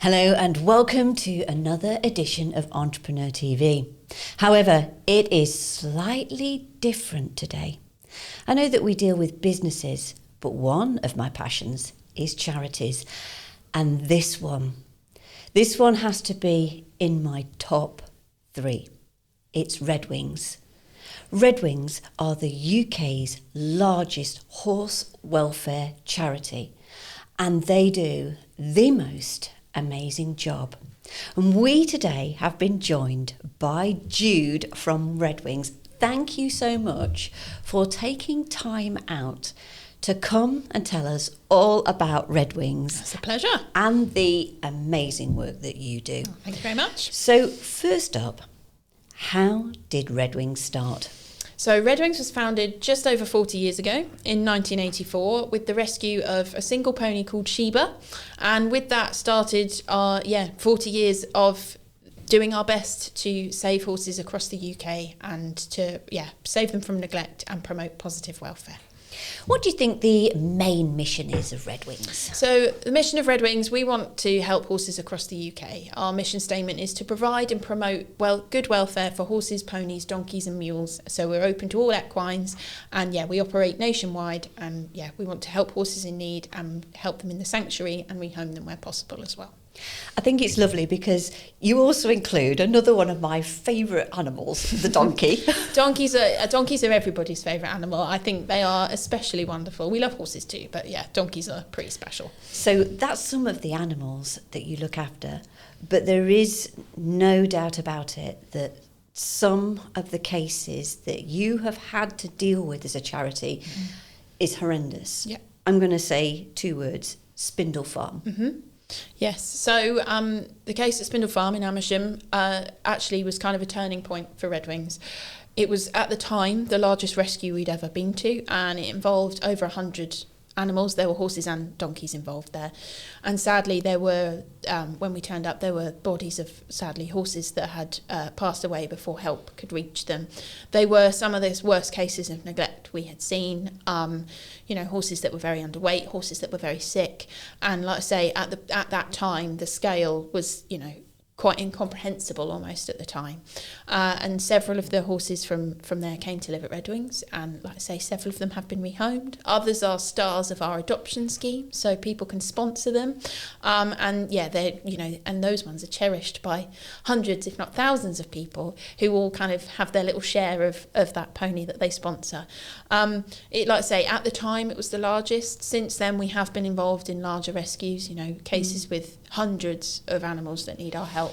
Hello and welcome to another edition of Entrepreneur TV. However, it is slightly different today. I know that we deal with businesses, but one of my passions is charities. And this one has to be in my top 3. It's Redwings. Redwings are the UK's largest horse welfare charity, and they do the most amazing job. And we today have been joined by Jude from Redwings. Thank you so much for taking time out to come and tell us all about Redwings. It's a pleasure. And the amazing work that you do. Oh, thank you very much. So first up, how did Redwings start? So Redwings was founded just over 40 years ago in 1984 with the rescue of a single pony called Sheba. And with that started our 40 years of doing our best to save horses across the UK and to save them from neglect and promote positive welfare. What do you think the main mission is of Redwings? So the mission of Redwings, we want to help horses across the UK. Our mission statement is to provide and promote good welfare for horses, ponies, donkeys and mules. So we're open to all equines and we operate nationwide and we want to help horses in need and help them in the sanctuary and rehome them where possible as well. I think it's lovely because you also include another one of my favourite animals, the donkey. Donkeys are everybody's favourite animal. I think they are especially wonderful. We love horses too, but donkeys are pretty special. So that's some of the animals that you look after, but there is no doubt about it that some of the cases that you have had to deal with as a charity is horrendous. Yeah. I'm going to say 2 words, Spindle Farm. Mm-hmm. Yes, so the case at Spindle Farm in Amersham actually was kind of a turning point for Redwings. It was at the time the largest rescue we'd ever been to, and it involved over 100 animals. There were horses and donkeys involved there. And sadly, there were, when we turned up, there were bodies of, sadly, horses that had passed away before help could reach them. They were some of the worst cases of neglect we had seen. Horses that were very underweight, horses that were very sick. And like I say, at that time, the scale was, quite incomprehensible almost at the time. And several of the horses from there came to live at Redwings, and like I say, several of them have been rehomed. Others are stars of our adoption scheme, so people can sponsor them. And those ones are cherished by hundreds, if not thousands of people who all kind of have their little share of that pony that they sponsor. Like I say, at the time it was the largest. Since then we have been involved in larger rescues, cases with hundreds of animals that need our help.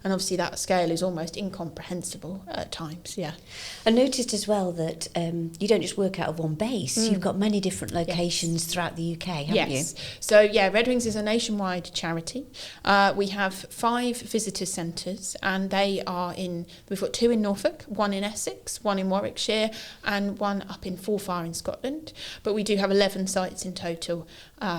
And obviously that scale is almost incomprehensible at times, I noticed as well that you don't just work out of one base. You've got many different locations throughout the UK, haven't you? So, Redwings is a nationwide charity. We have 5 visitor centres, and we've got 2 in Norfolk, 1 in Essex, 1 in Warwickshire, and 1 up in Forfar in Scotland. But we do have 11 sites in total,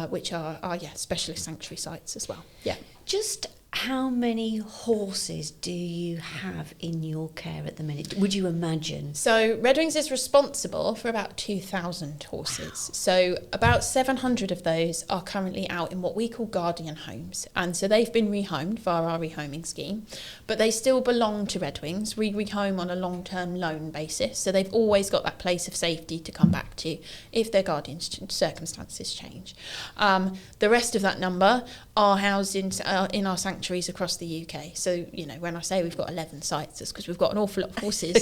which are specialist sanctuary sites as well. Yeah. Just how many horses do you have in your care at the minute, would you imagine? So Redwings is responsible for about 2,000 horses. Wow. So about 700 of those are currently out in what we call guardian homes. And so they've been rehomed via our rehoming scheme, but they still belong to Redwings. We rehome on a long-term loan basis. So they've always got that place of safety to come back to if their guardian's circumstances change. The rest of that number are housed in our sanctuaries across the UK. So, when I say we've got 11 sites, it's because we've got an awful lot of horses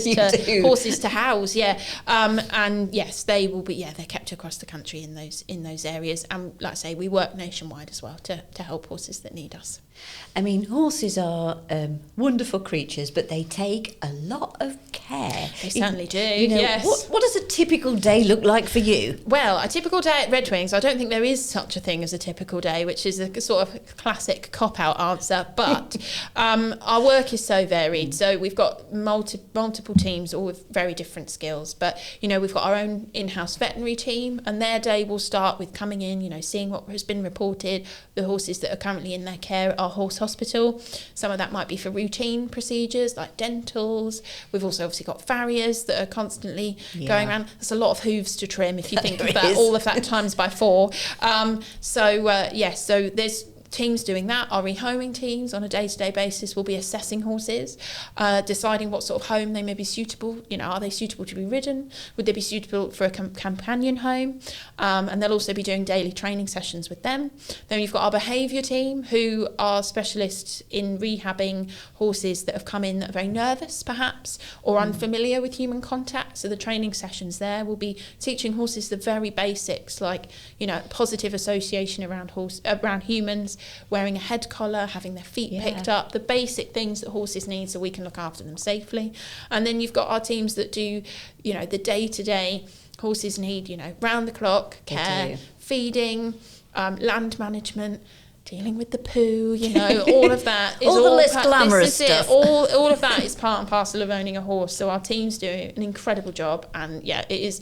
to house. And yes, they will be, they're kept across the country in those areas. And like I say, we work nationwide as well to help horses that need us. I mean, horses are wonderful creatures, but they take a lot of care. They certainly do, yes. What does a typical day look like for you? Well, a typical day at Redwings, I don't think there is such a thing as a typical day, which is a sort of classic cop-out answer, but our work is so varied. So we've got multiple teams, all with very different skills. But, we've got our own in-house veterinary team, and their day will start with coming in, seeing what has been reported, the horses that are currently in their care at our horse hospital. Some of that might be for routine procedures like dentals. We've also obviously got farriers that are constantly going around. There's a lot of hooves to trim if you think of that, all of that times by 4. So there's teams doing that, our rehoming teams on a day-to-day basis will be assessing horses, deciding what sort of home they may be suitable. Are they suitable to be ridden? Would they be suitable for a companion home? And they'll also be doing daily training sessions with them. Then you've got our behaviour team, who are specialists in rehabbing horses that have come in that are very nervous, perhaps, or unfamiliar with human contact. So the training sessions there will be teaching horses the very basics, like, positive association around humans, wearing a head collar, having their feet picked up, the basic things that horses need so we can look after them safely. And then you've got our teams that do, the day-to-day horses need, round the clock care, feeding, land management, dealing with the poo, all of that is all the less glamorous stuff. All of that is part and parcel of owning a horse. So our teams do an incredible job, and it is.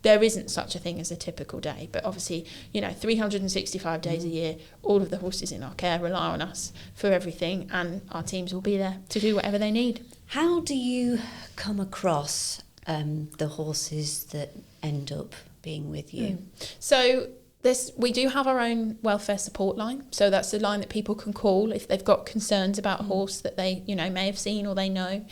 There isn't such a thing as a typical day, but obviously, 365 days a year, all of the horses in our care rely on us for everything, and our teams will be there to do whatever they need. How do you come across the horses that end up being with you? So we do have our own welfare support line. So that's the line that people can call if they've got concerns about a horse that they, may have seen or they know.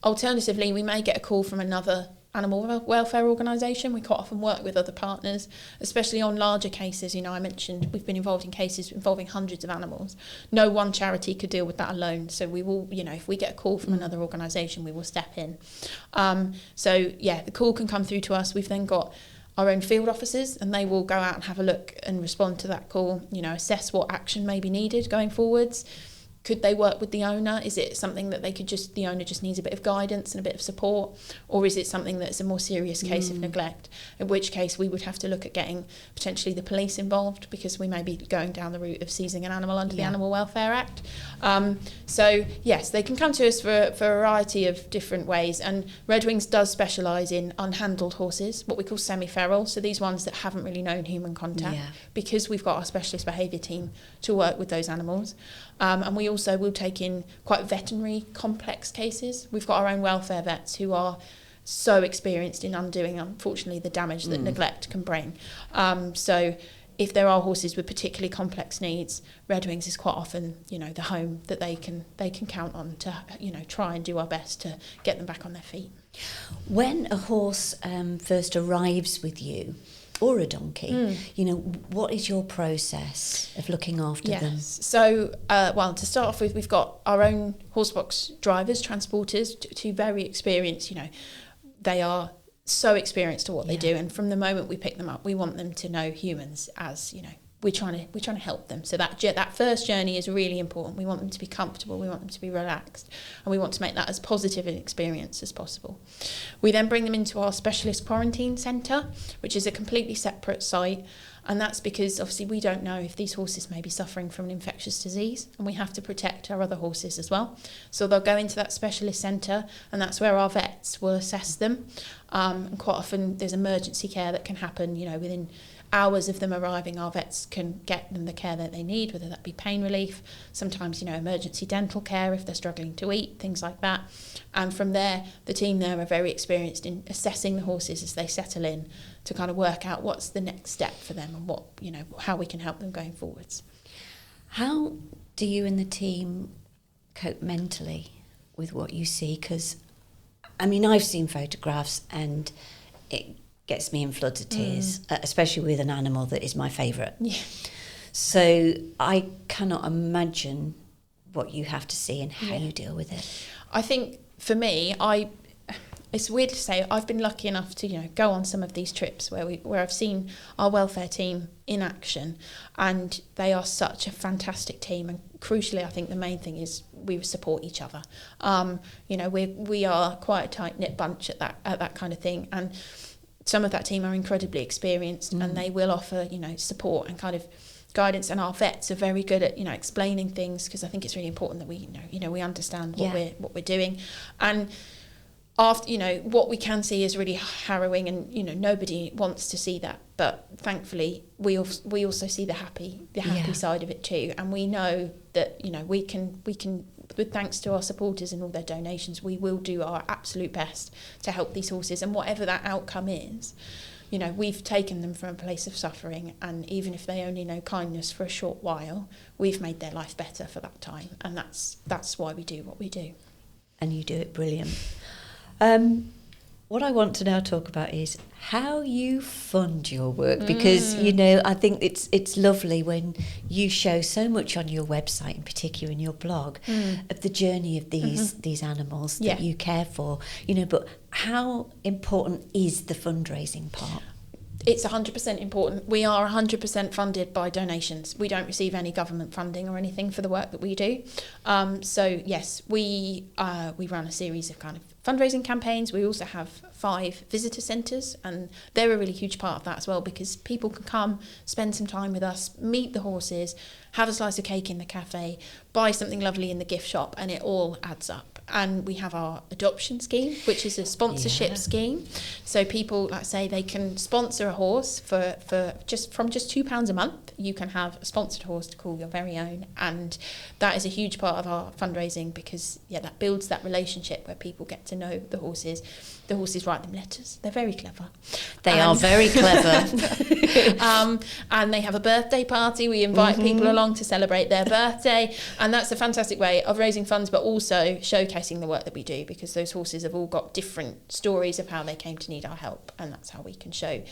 Alternatively, we may get a call from another animal welfare organisation. We quite often work with other partners, especially on larger cases. I mentioned we've been involved in cases involving hundreds of animals. No one charity could deal with that alone. So we will, if we get a call from another organisation, we will step in. The call can come through to us. We've then got our own field officers, and they will go out and have a look and respond to that call, assess what action may be needed going forwards. Could they work with the owner? Is it something that the owner just needs a bit of guidance and a bit of support? Or is it something that's a more serious case of neglect? In which case we would have to look at getting potentially the police involved, because we may be going down the route of seizing an animal under the Animal Welfare Act. Yes, they can come to us for a variety of different ways. And Redwings does specialise in unhandled horses, what we call semi-feral. So these ones that haven't really known human contact, because we've got our specialist behaviour team to work with those animals. And we also will take in quite veterinary complex cases. We've got our own welfare vets who are so experienced in undoing, unfortunately, the damage that neglect can bring. So if there are horses with particularly complex needs, Redwings is quite often, the home that they can count on to, try and do our best to get them back on their feet. When a horse first arrives with you, or a donkey, what is your process of looking after them? So, to start off with, we've got our own horsebox drivers, transporters, two very experienced, they are so experienced at what they do, and from the moment we pick them up, we want them to know humans as, we're trying to help them. So that first journey is really important. We want them to be comfortable, we want them to be relaxed, and we want to make that as positive an experience as possible. We then bring them into our specialist quarantine centre, which is a completely separate site, and that's because obviously we don't know if these horses may be suffering from an infectious disease, and we have to protect our other horses as well. So they'll go into that specialist centre, and that's where our vets will assess them. And quite often there's emergency care that can happen, within hours of them arriving. Our vets can get them the care that they need, whether that be pain relief, sometimes emergency dental care if they're struggling to eat, things like that. And from there, the team there are very experienced in assessing the horses as they settle in to kind of work out what's the next step for them and what, how we can help them going forwards. How do you and the team cope mentally with what you see? Because I've seen photographs and it gets me in floods of tears, especially with an animal that is my favourite. Yeah. So I cannot imagine what you have to see and how you deal with it. I think for me, it's weird to say, I've been lucky enough to go on some of these trips where I've seen our welfare team in action, and they are such a fantastic team. And crucially, I think the main thing is we support each other. We are quite a tight knit bunch at that kind of thing, and some of that team are incredibly experienced, and they will offer, support and kind of guidance. And our vets are very good at, explaining things, because I think it's really important that we, we understand what we're doing. And after, what we can see is really harrowing, and nobody wants to see that. But thankfully, we also see the happy side of it too, and we know that we can. With thanks to our supporters and all their donations, we will do our absolute best to help these horses, and whatever that outcome is, you know, we've taken them from a place of suffering, and even if they only know kindness for a short while, we've made their life better for that time, and that's why we do what we do. And you do it brilliant. What I want to now talk about is how you fund your work, because you know, I think it's lovely when you show so much on your website, in particular in your blog, of the journey of these animals that you care for. You know, but how important is the fundraising part? It's 100% important. We are 100% funded by donations. We don't receive any government funding or anything for the work that we do. So yes, we run a series of kind of fundraising campaigns. We also have 5 visitor centres, and they're a really huge part of that as well, because people can come, spend some time with us, meet the horses, have a slice of cake in the cafe, buy something lovely in the gift shop, and it all adds up. And we have our adoption scheme, which is a sponsorship scheme. So people, like I say, they can sponsor a horse for just £2 a month. You can have a sponsored horse to call your very own, and that is a huge part of our fundraising, because that builds that relationship where people get to know the horses. The horses write them letters. They're very clever. They are very clever. And they have a birthday party. We invite people along to celebrate their birthday, and that's a fantastic way of raising funds, but also showcasing the work that we do, because those horses have all got different stories of how they came to need our help, and that's how we can show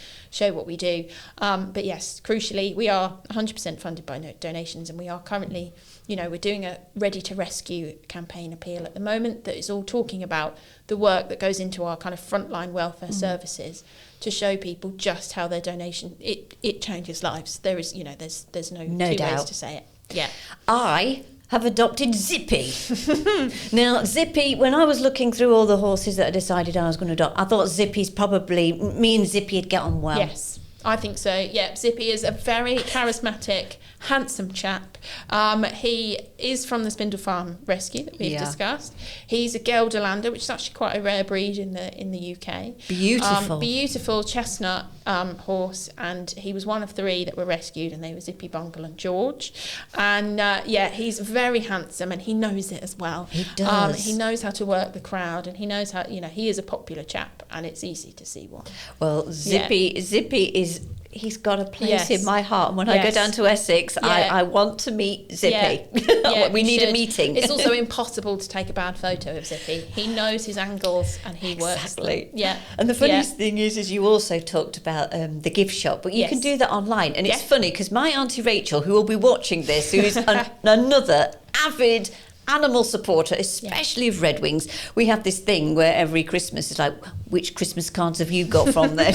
what we do. But yes, crucially, we are 100% funded by donations, and we are currently, you know, we're doing a Ready to Rescue campaign appeal at the moment that is all talking about the work that goes into our kind of frontline welfare services, to show people just how their donation, it changes lives. There is, you know, there's no two doubt ways to say it. Yeah. I have adopted Zippy. Now, Zippy, when I was looking through all the horses that I decided I was going to adopt, I thought Zippy's probably, me and Zippy would get on well. Yes, I think so. Yeah, Zippy is a very charismatic, handsome chap. He is from the Spindle Farm rescue that we've discussed. He's a Gelderlander, which is actually quite a rare breed in the UK. Beautiful chestnut horse, and he was one of 3 that were rescued, and they were Zippy, Bungle and George. And he's very handsome, and he knows it as well. He does. He knows how to work the crowd, and he knows how, you know, he is a popular chap, and it's easy to see why. Well, Zippy is, he's got a place in my heart. And when I go down to Essex, I want to meet Zippy. We need a meeting. It's also impossible to take a bad photo of Zippy. He knows his angles, and he works them. Yeah. And the funniest thing is you also talked about the gift shop, but you can do that online. And it's funny, because my Auntie Rachel, who will be watching this, who is another avid animal supporter, especially of Redwings, we have this thing where every Christmas is like, which Christmas cards have you got from there?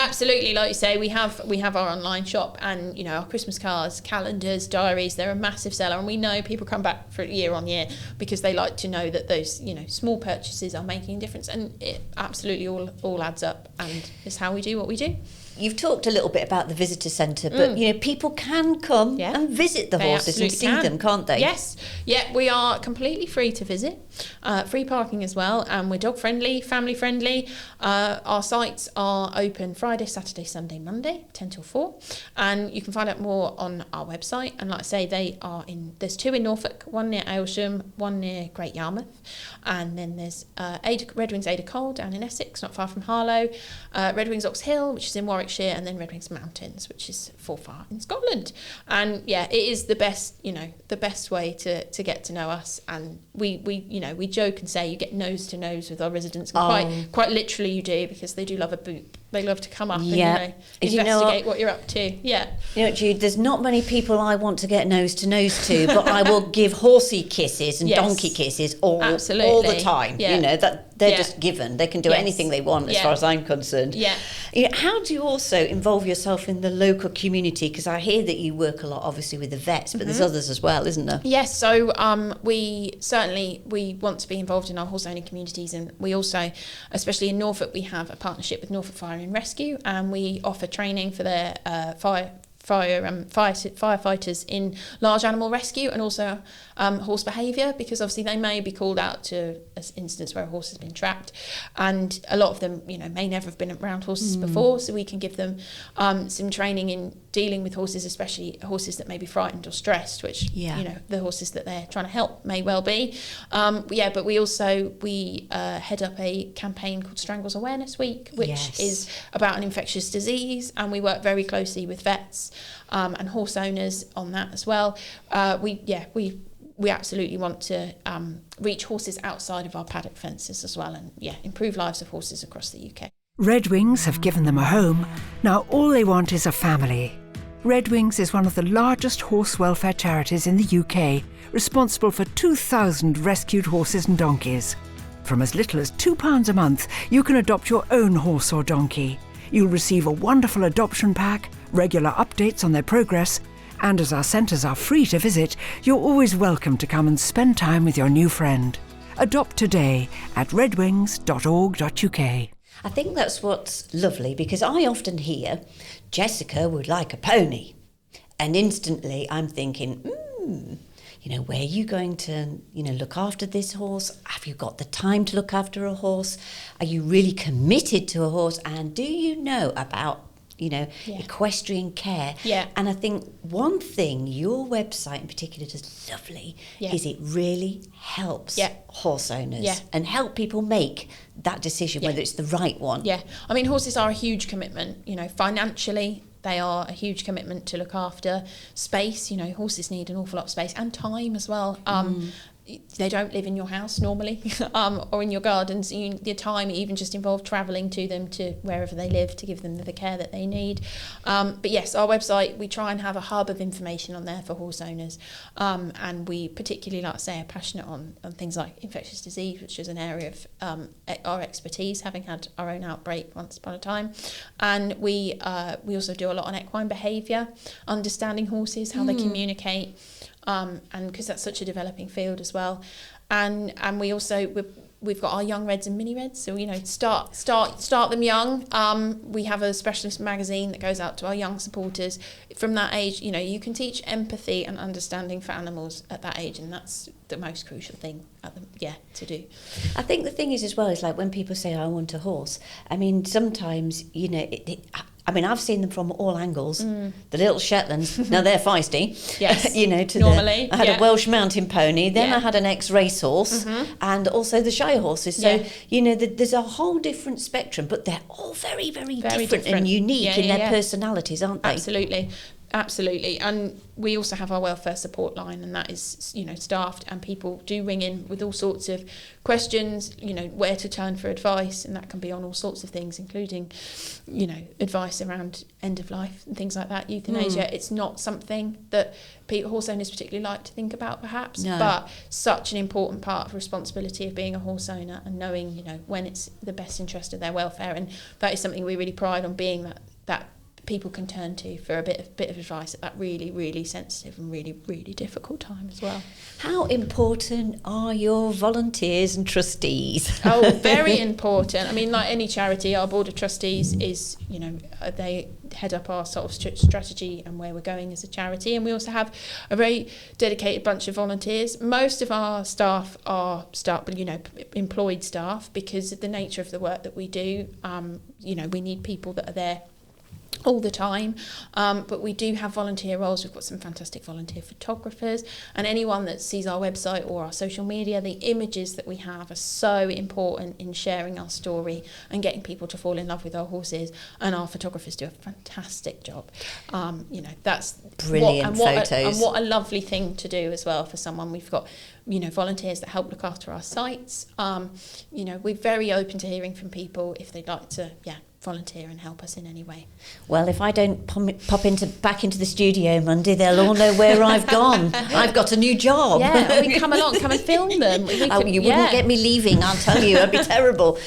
Absolutely. Like you say, we have our online shop, and you know, our Christmas cards, calendars, diaries, they're a massive seller, and we know people come back for year on year because they like to know that those, you know, small purchases are making a difference, and it absolutely all adds up, and it's how we do what we do. You've talked a little bit about the visitor centre, but you know, people can come and visit the horses and see them, can't they? Yes, we are completely free to visit, free parking as well, and we're dog friendly, family friendly. Our sites are open Friday, Saturday, Sunday, Monday, 10 till 4, and you can find out more on our website. And like I say, there's 2 in Norfolk, 1 near Aylsham, 1 near Great Yarmouth, and then there's Redwings Ada Cole down in Essex, not far from Harlow, Redwings Ox Hill, which is in Warwickshire, and then Redwings Mountains, which is Forfar in Scotland. And it is the best way to get to know us. And we joke and say you get nose to nose with our residents, and quite literally you do, because they do love a boop. They love to come up and investigate what you're up to. Yeah. You know, Jude, there's not many people I want to get nose to, but I will give horsey kisses and donkey kisses all the time. Yeah. You know, that they're just given. They can do anything they want, as far as I'm concerned. Yeah. You know, how do you also involve yourself in the local community? Because I hear that you work a lot, obviously, with the vets, but there's others as well, isn't there? Yes. So we want to be involved in our horse owning communities, and we also, especially in Norfolk, we have a partnership with Norfolk Fire and Rescue, and we offer training for their firefighters in large animal rescue, and also horse behaviour, because obviously they may be called out to an instance where a horse has been trapped, and a lot of them, may never have been around horses before, so we can give them some training in dealing with horses, especially horses that may be frightened or stressed, which the horses that they're trying to help may well be. But we head up a campaign called Strangles Awareness Week, which is about an infectious disease, and we work very closely with vets and horse owners on that as well. We absolutely want to reach horses outside of our paddock fences as well, and improve lives of horses across the UK. Redwings have given them a home. Now all they want is a family. Redwings is one of the largest horse welfare charities in the UK, responsible for 2,000 rescued horses and donkeys. From as little as £2 a month, you can adopt your own horse or donkey. You'll receive a wonderful adoption pack, regular updates on their progress, and as our centres are free to visit, you're always welcome to come and spend time with your new friend. Adopt today at redwings.org.uk. I think that's what's lovely, because I often hear, Jessica would like a pony. And instantly I'm thinking, where are you going to, look after this horse? Have you got the time to look after a horse? Are you really committed to a horse? And do you know about equestrian care? Yeah. And I think one thing your website in particular does lovely is it really helps horse owners and help people make that decision, whether it's the right one. Yeah. I mean, horses are a huge commitment, financially. They are a huge commitment to look after space. Horses need an awful lot of space and time as well. They don't live in your house normally or in your gardens. The time even just involved travelling to them to wherever they live to give them the care that they need. But yes, our website, we try and have a hub of information on there for horse owners. And we particularly, like I say, are passionate on things like infectious disease, which is an area of our expertise, having had our own outbreak once upon a time. And we also do a lot on equine behaviour, understanding horses, how they communicate. And because that's such a developing field as well, and we also we've got our young reds and mini reds, so start them young. We have a specialist magazine that goes out to our young supporters from that age. You can teach empathy and understanding for animals at that age, and that's the most crucial thing to do. I think the thing is as well is like when people say I want a horse, I mean sometimes I've seen them from all angles. The little Shetlands, now they're feisty. Yes. Normally. I had a Welsh mountain pony, then I had an ex-racehorse, and also the Shire horses. So, there's a whole different spectrum, but they're all very, very, different and unique in their personalities, aren't they? Absolutely. And we also have our welfare support line, and that is, staffed, and people do ring in with all sorts of questions, where to turn for advice, and that can be on all sorts of things, including, advice around end of life and things like that, euthanasia. It's not something that horse owners particularly like to think about, perhaps, but such an important part of responsibility of being a horse owner, and knowing, when it's the best interest of their welfare. And that is something we really pride on, being that people can turn to for a bit of advice at that really, really sensitive and really, really difficult time as well. How important are your volunteers and trustees? Oh, very important. I mean, like any charity, our board of trustees is, they head up our sort of strategy and where we're going as a charity. And we also have a very dedicated bunch of volunteers. Most of our staff are employed staff, because of the nature of the work that we do. We need people that are there all the time, but we do have volunteer roles. We've got some fantastic volunteer photographers, and anyone that sees our website or our social media, the images that we have are so important in sharing our story and getting people to fall in love with our horses, and our photographers do a fantastic job. That's brilliant photos. And what a lovely thing to do as well for someone. We've got volunteers that help look after our sites. We're very open to hearing from people if they'd like to volunteer and help us in any way. Well, if I don't pop back into the studio Monday, they'll all know where I've gone. I've got a new job. Yeah, we come and film them. You wouldn't get me leaving, I'll tell you. It'd be terrible.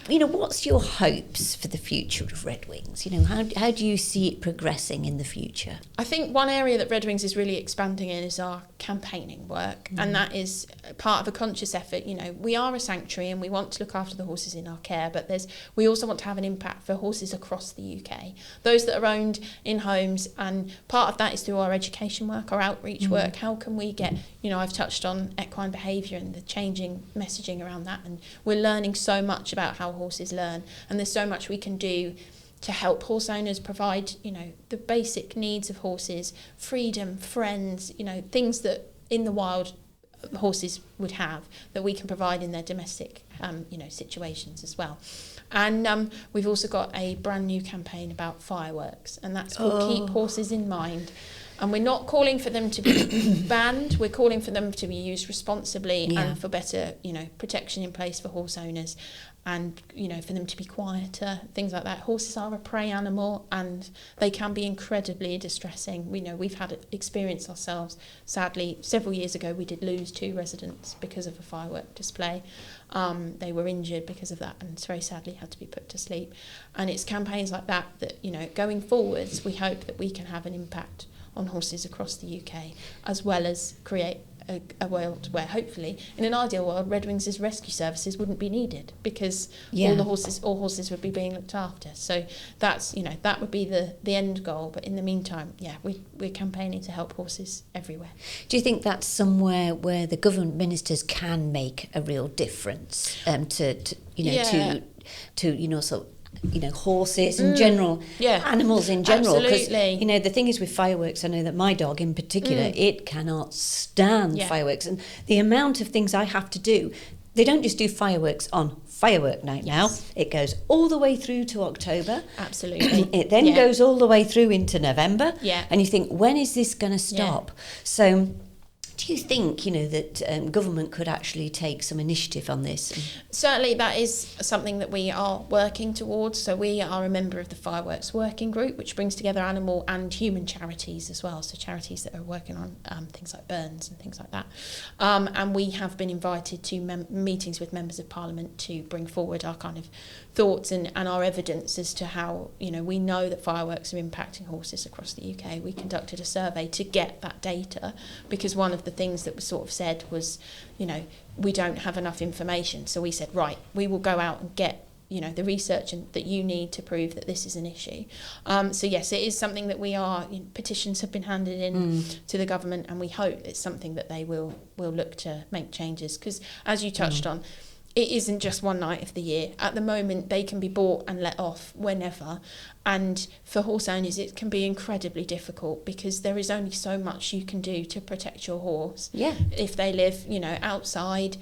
what's your hopes for the future of Redwings? How do you see it progressing in the future? I think one area that Redwings is really expanding in is our campaigning work, and that is part of a conscious effort. We are a sanctuary and we want to look after the horses in our care, but we also want to have an impact for horses across the UK, those that are owned in homes, and part of that is through our education work, our outreach work. How can we get, I've touched on equine behaviour and the changing messaging around that, and we're learning so much about how horses learn, and there's so much we can do to help horse owners provide, the basic needs of horses, freedom, friends, things that in the wild horses would have that we can provide in their domestic, situations as well. And we've also got a brand new campaign about fireworks, and that's called Keep Horses in Mind. And we're not calling for them to be banned, we're calling for them to be used responsibly and for better, protection in place for horse owners, and, for them to be quieter, things like that. Horses are a prey animal and they can be incredibly distressing. We've had experience ourselves. Sadly, several years ago, we did lose 2 residents because of a firework display. They were injured because of that and very sadly had to be put to sleep. And it's campaigns like that, going forwards, we hope that we can have an impact on horses across the UK, as well as create a world where hopefully, in an ideal world, Redwings' rescue services wouldn't be needed because all horses would be being looked after. So that's, that would be the end goal. But in the meantime, we're campaigning to help horses everywhere. Do you think that's somewhere where the government ministers can make a real difference horses in general, animals in general? Absolutely. Because the thing is with fireworks, I know that my dog in particular, it cannot stand fireworks, and the amount of things I have to do. They don't just do fireworks on firework night now. It goes all the way through to October. Absolutely. It then goes all the way through into November. Yeah. And you think, when is this going to stop? So do you think, that government could actually take some initiative on this? Certainly, that is something that we are working towards. So we are a member of the Fireworks Working Group, which brings together animal and human charities as well. So charities that are working on things like burns and things like that. And we have been invited to meetings with members of Parliament to bring forward our kind of thoughts and our evidence as to how, we know that fireworks are impacting horses across the UK. We conducted a survey to get that data because one of the things that was sort of said was, we don't have enough information. So we said, right, we will go out and get, the research that you need to prove that this is an issue. So yes, it is something that we are, petitions have been handed in to the government, and we hope it's something that they will look to make changes. Because as you touched on, it isn't just one night of the year. At the moment, they can be bought and let off whenever. And for horse owners, it can be incredibly difficult because there is only so much you can do to protect your horse. Yeah. If they live, outside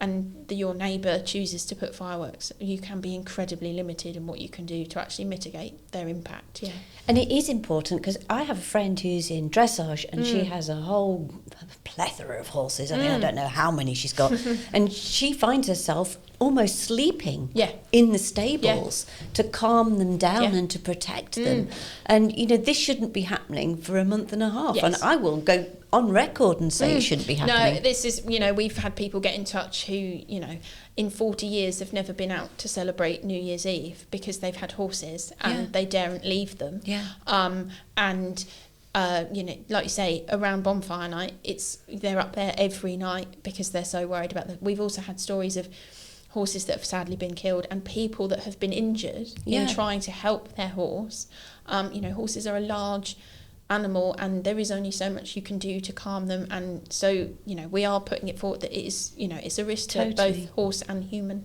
and your neighbour chooses to put fireworks, you can be incredibly limited in what you can do to actually mitigate their impact. Yeah. And it is important because I have a friend who's in dressage and she has a whole plethora of horses. I mean, I don't know how many she's got. And she finds herself almost sleeping in the stables to calm them down and to protect them. And, this shouldn't be happening for a month and a half. Yes. And I will go on record and say it shouldn't be happening. No, this is, we've had people get in touch who, in 40 years have never been out to celebrate New Year's Eve because they've had horses and they daren't leave them. Yeah. Like you say, around bonfire night, they're up there every night because they're so worried about them. We've also had stories of horses that have sadly been killed and people that have been injured in trying to help their horse. Horses are a large animal and there is only so much you can do to calm them, and so we are putting it forward that it is it's a risk to both horse and human.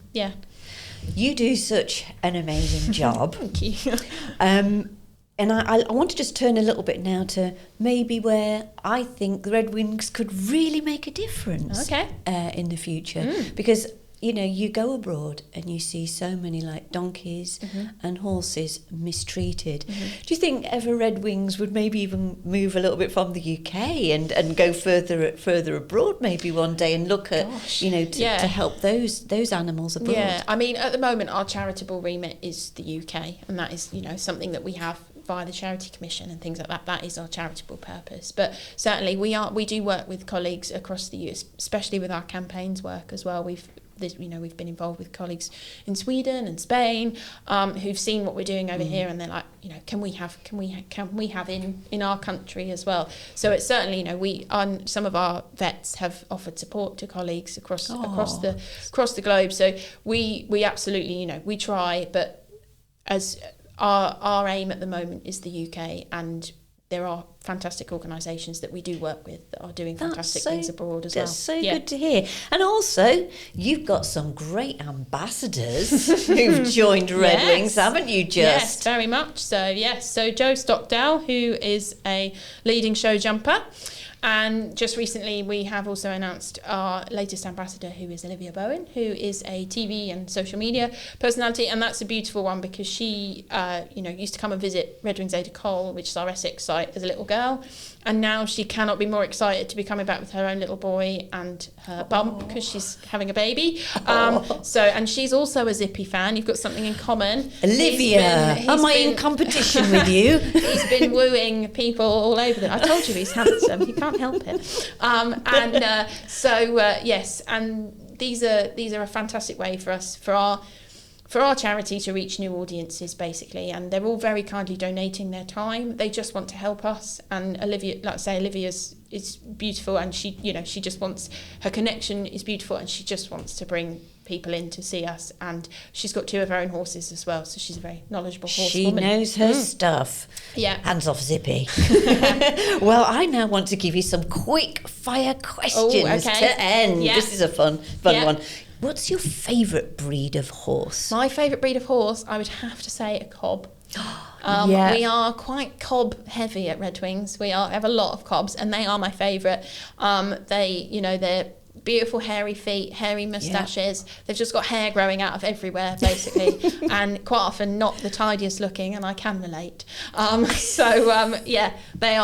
You do such an amazing job. Thank you. And I want to just turn a little bit now to maybe where I think the Redwings could really make a difference in the future. Because, you go abroad and you see so many donkeys and horses mistreated. Do you think ever Redwings would maybe even move a little bit from the UK and go further abroad maybe one day and look at, to help those animals abroad? Yeah, I mean, at the moment our charitable remit is the UK, and that is, something that we have via the Charity Commission and things like that. That is our charitable purpose. But certainly we do work with colleagues across the US, especially with our campaigns work as well. we've been involved with colleagues in Sweden and Spain who've seen what we're doing over here, and they're like, can we have in our country as well? So it's certainly, some of our vets have offered support to colleagues across the globe. So we absolutely, we try, but as our aim at the moment is the UK, and there are fantastic organisations that we do work with that are doing fantastic things abroad as well. That's so good to hear. And also, you've got some great ambassadors who've joined Redwings, haven't you, just? Yes, very much so, yes. So Jo Stockdale, who is a leading show jumper. And just recently, we have also announced our latest ambassador, who is Olivia Bowen, who is a TV and social media personality. And that's a beautiful one because she, used to come and visit Redwings Ada Cole, which is our Essex site, as a little girl. And now she cannot be more excited to be coming back with her own little boy and her bump because she's having a baby. And she's also a Zippy fan. You've got something in common. Olivia, am I in competition with you? He's been wooing people all over them. I told you he's handsome. He can't help it. Yes, and these are a fantastic way for us, for our charity to reach new audiences, basically, and they're all very kindly donating their time. They just want to help us, and Olivia, like I say, Olivia's is beautiful, and she just wants, her connection is beautiful, and she just wants to bring people in to see us, and she's got 2 of her own horses as well, so she's a very knowledgeable horsewoman. She knows her stuff. Yeah. Hands off Zippy. Well, I now want to give you some quick fire questions to end. Yeah. This is a fun one. What's your favourite breed of horse? My favourite breed of horse, I would have to say a cob. We are quite cob heavy at Redwings. We have a lot of cobs, and they are my favourite. They're beautiful hairy feet, hairy moustaches. They've just got hair growing out of everywhere, basically, and quite often not the tidiest looking, and I can relate. They are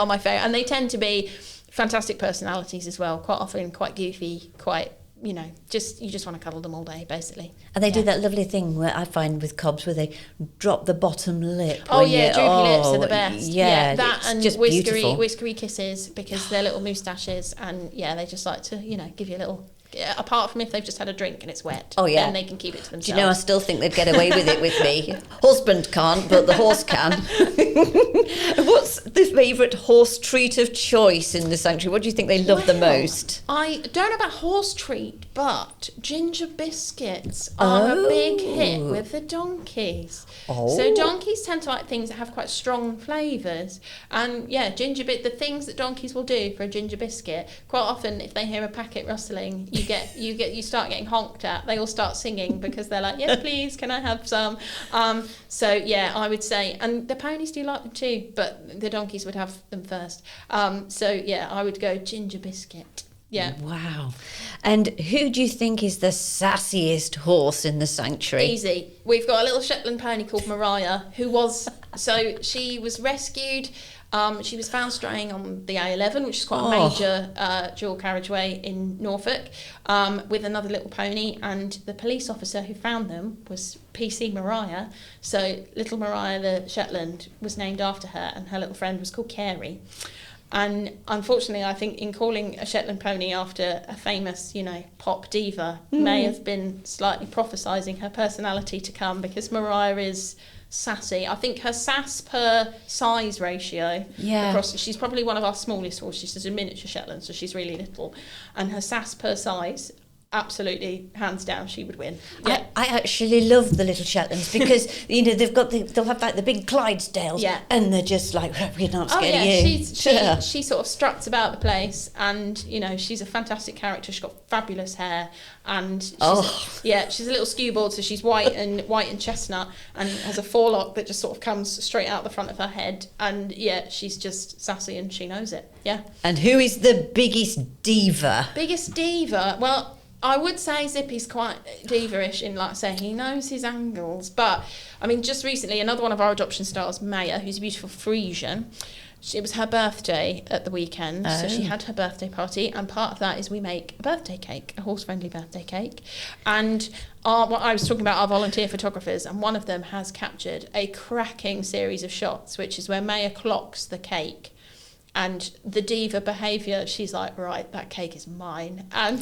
my favourite, and they tend to be fantastic personalities as well. Quite often, quite goofy, quite. You just want to cuddle them all day, basically. And they do that lovely thing where I find with cobs where they drop the bottom lip. Droopy lips are the best. Yeah, that and just whiskery kisses, because they're little moustaches, and they just like to give you a little. Apart from if they've just had a drink and it's wet, then they can keep it to themselves. Do you know, I still think they'd get away with it with me. Husband can't, but the horse can. What's the favourite horse treat of choice in the sanctuary? What do you think they love the most? I don't know about horse treat, but ginger biscuits are a big hit with the donkeys. So donkeys tend to like things that have quite strong flavours, and the things that donkeys will do for a ginger biscuit. Quite often, if they hear a packet rustling, you start getting honked at. They all start singing because they're like, yes, please, can I have some? I would say, and the ponies do like them too, but the donkeys would have them first. I would go ginger biscuit. Yeah. Wow. And who do you think is the sassiest horse in the sanctuary? Easy. We've got a little Shetland pony called Mariah, she was rescued. She was found straying on the A11, which is quite a major dual carriageway in Norfolk, with another little pony, and the police officer who found them was PC Mariah. So little Mariah, the Shetland, was named after her, and her little friend was called Carey. And unfortunately, I think in calling a Shetland pony after a famous, pop diva may have been slightly prophesying her personality to come, because Mariah is sassy. I think her sass per size ratio she's probably one of our smallest horses. She's a miniature Shetland, so she's really little, and her sass per size, absolutely, hands down, she would win. Yeah. I actually love the little Shetlands because they'll have like the big Clydesdales, and they're just like, we're not scared of you. She sort of struts about the place, and she's a fantastic character. She's got fabulous hair, and she's a little skewbald, so she's white and chestnut, and has a forelock that just sort of comes straight out the front of her head, and she's just sassy, and she knows it. Yeah. And who is the biggest diva? Biggest diva? Well, I would say Zippy's quite diva-ish in, like I say, he knows his angles. But, I mean, just recently, another one of our adoption stars, Maya, who's a beautiful Frisian, it was her birthday at the weekend, so she had her birthday party, and part of that is we make a birthday cake, a horse-friendly birthday cake. And what I was talking about, our volunteer photographers, and one of them has captured a cracking series of shots, which is where Maya clocks the cake And the Diva behaviour, she's like, right, that cake is mine. And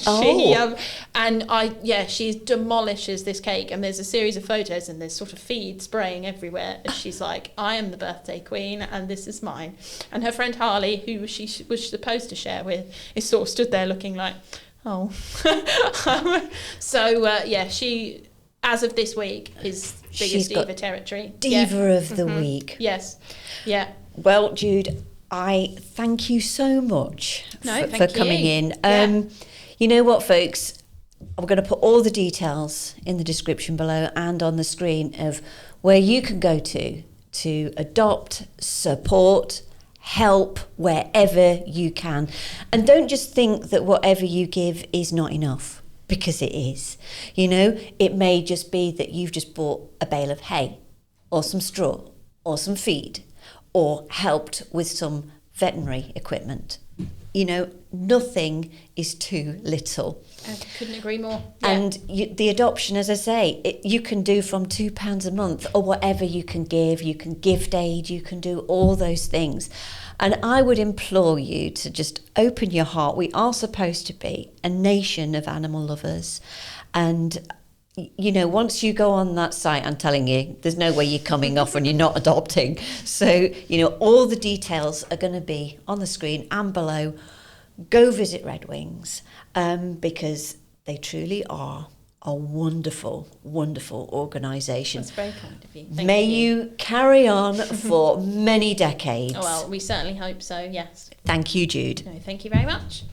she demolishes this cake. And there's a series of photos and there's sort of feed spraying everywhere. And she's like, I am the birthday queen and this is mine. And her friend Harley, who she was supposed to share with, is sort of stood there looking like, oh. She, as of this week, is biggest Diva territory. Diva of the week. Yes. Yeah. Well, Jude, I thank you so much for coming in. You know what, folks? I'm going to put all the details in the description below and on the screen of where you can go to adopt, support, help wherever you can. And don't just think that whatever you give is not enough, because it is. You know, it may just be that you've just bought a bale of hay or some straw or some feed, or helped with some veterinary equipment. You know, nothing is too little. I couldn't agree more. Yeah. And the adoption, as I say, you can do from £2 a month or whatever you can give. You can gift aid, you can do all those things. And I would implore you to just open your heart. We are supposed to be a nation of animal lovers. And you know, once you go on that site, I'm telling you, there's no way you're coming off and you're not adopting. So, you know, all the details are going to be on the screen and below. Go visit Redwings because they truly are a wonderful, wonderful organisation. That's very kind of you. Thank May you carry on for many decades. Oh, well, we certainly hope so, yes. Thank you, Jude. No, thank you very much.